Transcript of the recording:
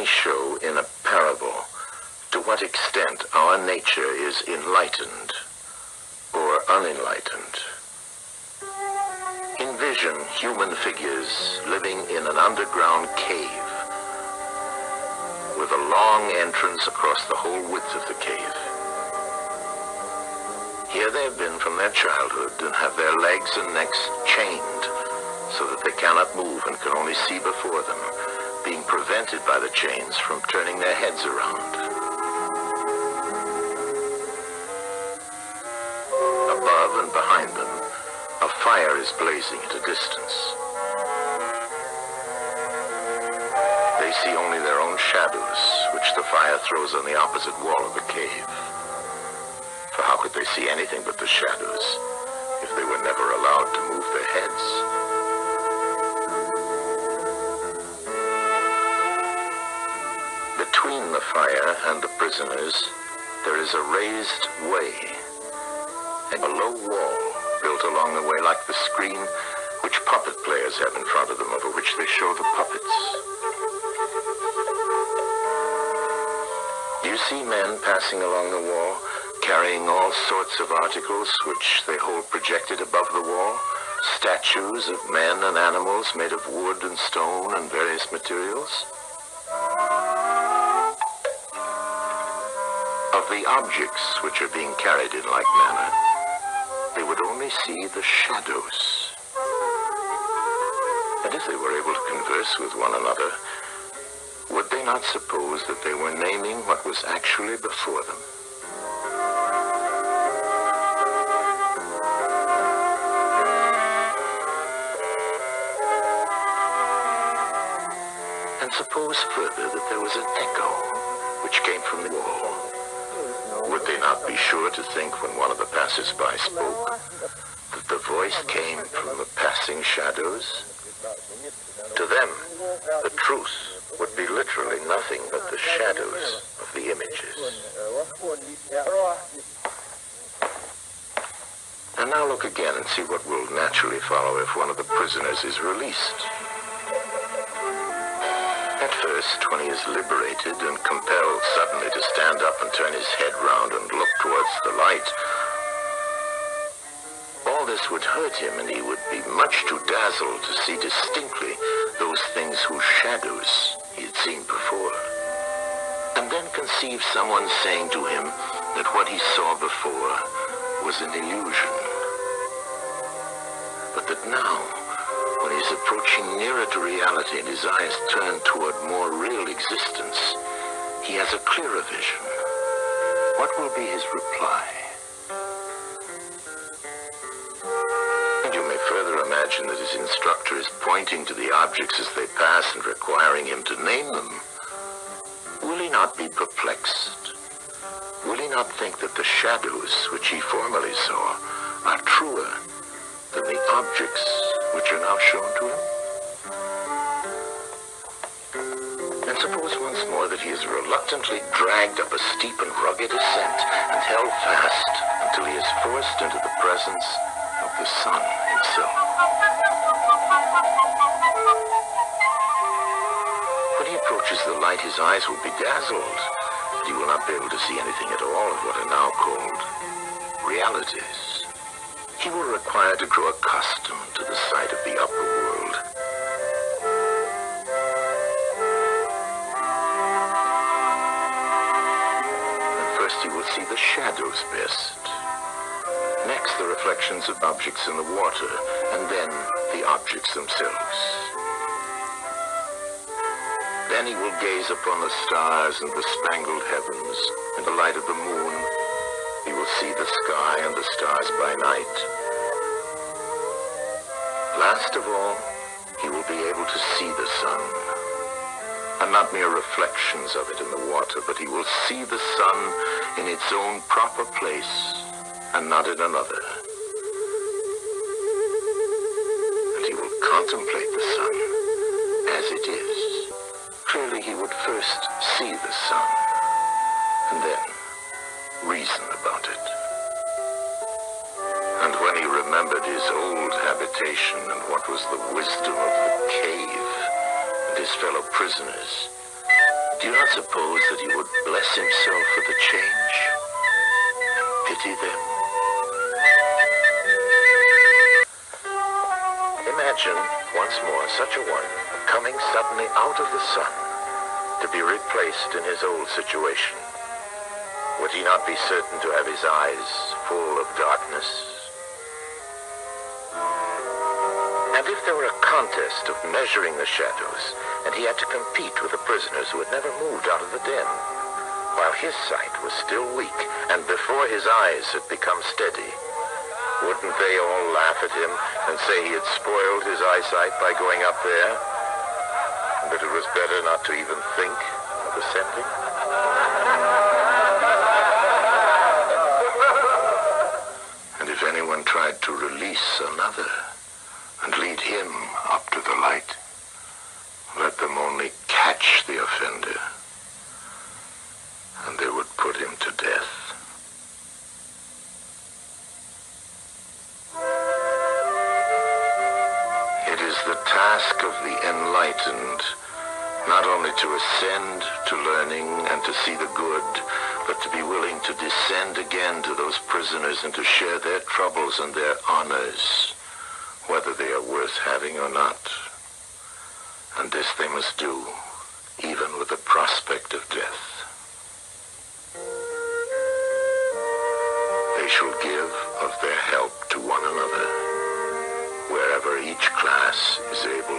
show in a parable to what extent our nature is enlightened or unenlightened. Envision human figures living in an underground cave with a long entrance across the whole width of the cave. Here they have been from their childhood and have their legs and necks chained so that they cannot move and can only see before them, being prevented by the chains from turning their heads around. Above and behind them, a fire is blazing at a distance. They see only their own shadows, which the fire throws on the opposite wall of the cave. For how could they see anything but the shadows if they were never allowed to move their heads? Between the fire and the prisoners, there is a raised way, and a low wall built along the way like the screen which puppet players have in front of them, over which they show the puppets. Do you see men passing along the wall, carrying all sorts of articles which they hold projected above the wall? Statues of men and animals made of wood and stone and various materials? Of the objects which are being carried in like manner, they would only see the shadows. And if they were able to converse with one another, would they not suppose that they were naming what was actually before them? And suppose further that there was an echo which came from the wall. Would they not be sure to think, when one of the passers-by spoke, that the voice came from the passing shadows? To them, the truth would be literally nothing but the shadows of the images. And now look again and see what will naturally follow if one of the prisoners is released. At first, when he is liberated and compelled suddenly to stand up and turn his head round and look towards the light, all this would hurt him, and he would be much too dazzled to see distinctly those things whose shadows he had seen before. And then conceive someone saying to him that what he saw before was an illusion, but that now, when he's approaching nearer to reality and his eyes turn toward more real existence, he has a clearer vision. What will be his reply? And you may further imagine that his instructor is pointing to the objects as they pass and requiring him to name them. Will he not be perplexed? Will he not think that the shadows which he formerly saw are truer than the objects which are now shown to him? And suppose once more that he is reluctantly dragged up a steep and rugged ascent and held fast until he is forced into the presence of the sun himself. When he approaches the light, his eyes will be dazzled, and he will not be able to see anything at all of what are now called realities. He will require to grow accustomed to the sight of the upper world. And first he will see the shadows best. Next, the reflections of objects in the water, and then the objects themselves. Then he will gaze upon the stars and the spangled heavens and the light of the moon. He will see the sky and the stars by night. Last of all, he will be able to see the sun, and not mere reflections of it in the water, but he will see the sun in its own proper place and not in another. And he will contemplate the sun as it is. Clearly, he would first see the sun, and then reason about it. And when he remembered his old habitation and what was the wisdom of the cave and his fellow prisoners, do you not suppose that he would bless himself for the change? Pity them? Imagine, once more, such a one coming suddenly out of the sun to be replaced in his old situation. Would he not be certain to have his eyes full of darkness? And if there were a contest of measuring the shadows, and he had to compete with the prisoners who had never moved out of the den, while his sight was still weak, and before his eyes had become steady, wouldn't they all laugh at him and say he had spoiled his eyesight by going up there, and that it was better not to even think of ascending? And if anyone tried to release another and lead him up to the light, let them only catch the offender, and they would put him to death. It is the task of the enlightened not only to ascend to learning and to see the good, but to be willing to descend again to those prisoners and to share their troubles and their honors, whether they are worth having or not. And this they must do, even with the prospect of death. They shall give of their help to one another, wherever each class is able